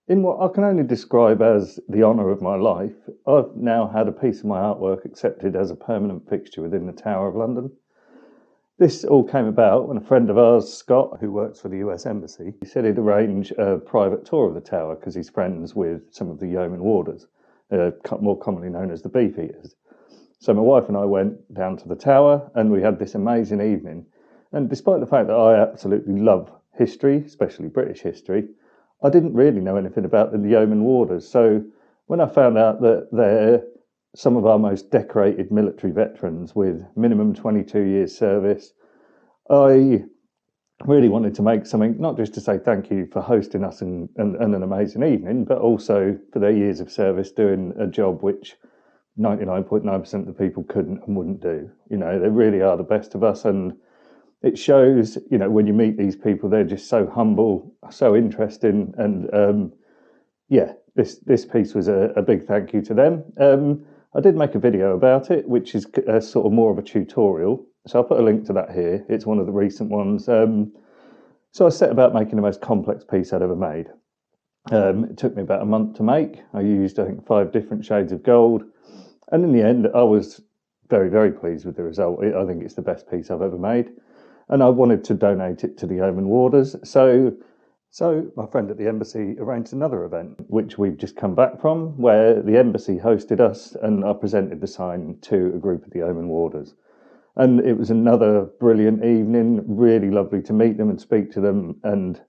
In what I can only describe as the honour of my life, I've now had a piece of my artwork accepted as a permanent fixture within the Tower of London. This all came about when a friend of ours, Scott, who works for the US Embassy, he said he'd arrange a private tour of the tower because he's friends with some of the Yeomen Warders, more commonly known as the Beefeaters. So my wife and I went down to the tower and we had this amazing evening. And despite the fact that I absolutely love history, especially British history, I didn't really know anything about the Yeomen Warders. So when I found out that they're some of our most decorated military veterans with minimum 22 years service, I really wanted to make something, not just to say thank you for hosting us and an amazing evening, but also for their years of service doing a job which 99.9% of the people couldn't and wouldn't do. You know, they really are the best of us, and it shows, you know, when you meet these people, they're just so humble, so interesting, and this piece was a big thank you to them. I did make a video about it, which is sort of more of a tutorial, so I'll put a link to that here. It's one of the recent ones. So I set about making the most complex piece I'd ever made. It took me about a month to make. I used, I think, 5 different shades of gold, and in the end, I was very, very pleased with the result. I think it's the best piece I've ever made. And I wanted to donate it to the Yeomen Warders. So my friend at the embassy arranged another event, which we've just come back from, where the embassy hosted us and I presented the sign to a group of the Yeomen Warders. And it was another brilliant evening, really lovely to meet them and speak to them. And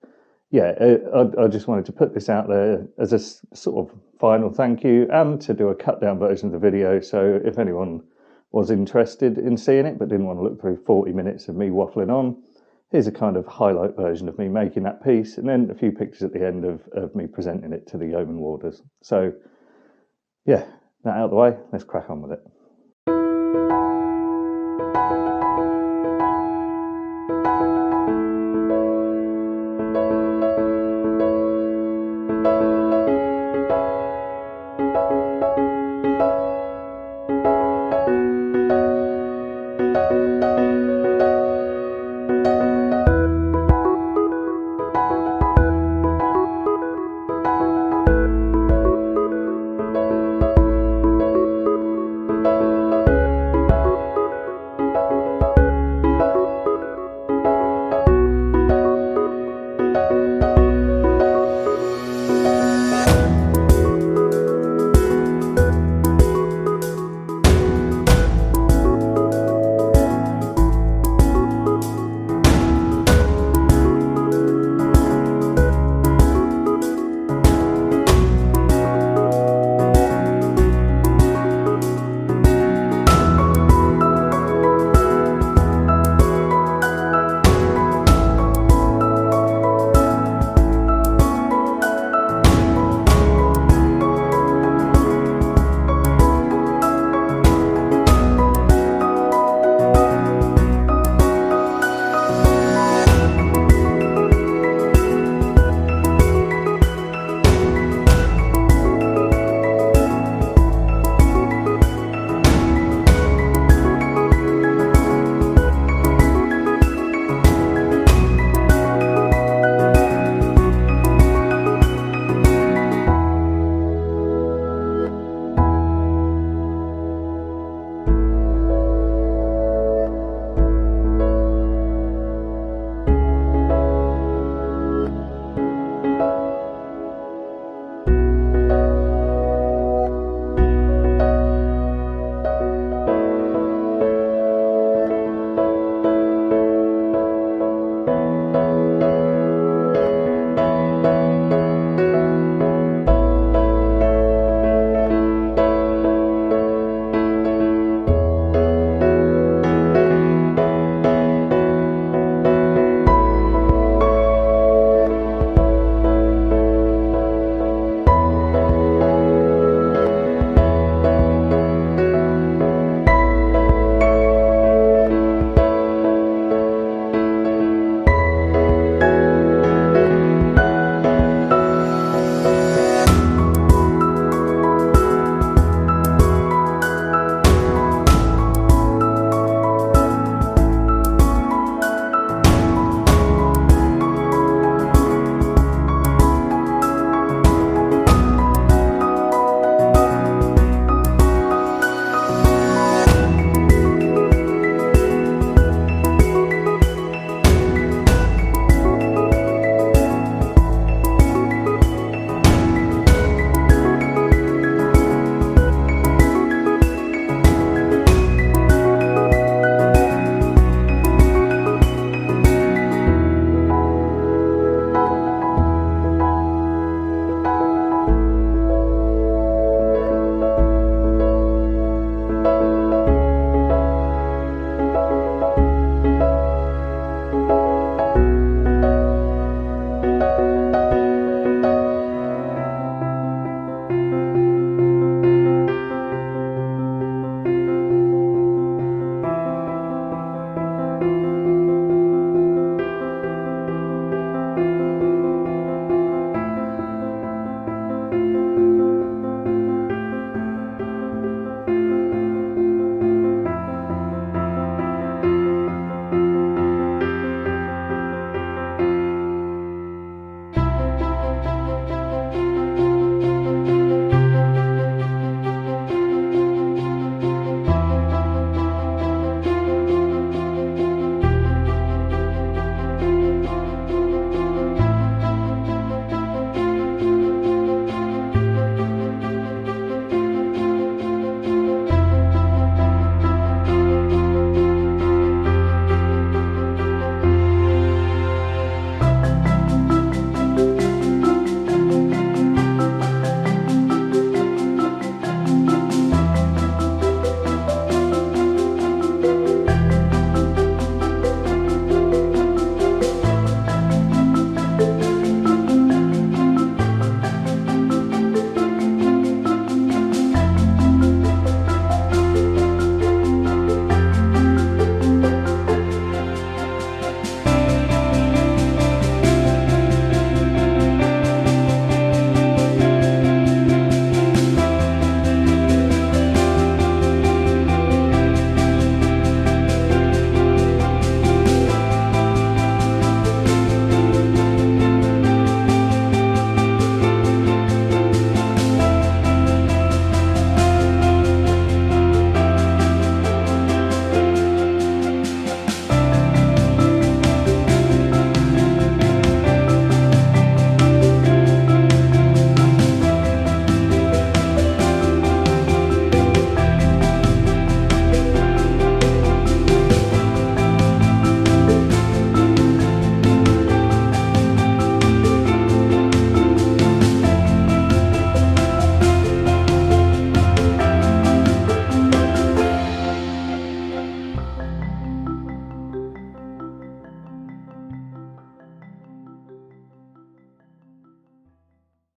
yeah, I just wanted to put this out there as a sort of final thank you and to do a cut down version of the video. So if anyone was interested in seeing it but didn't want to look through 40 minutes of me waffling on, here's a kind of highlight version of me making that piece, and then a few pictures at the end of me presenting it to the Yeomen Warders. So yeah, that out of the way, let's crack on with it.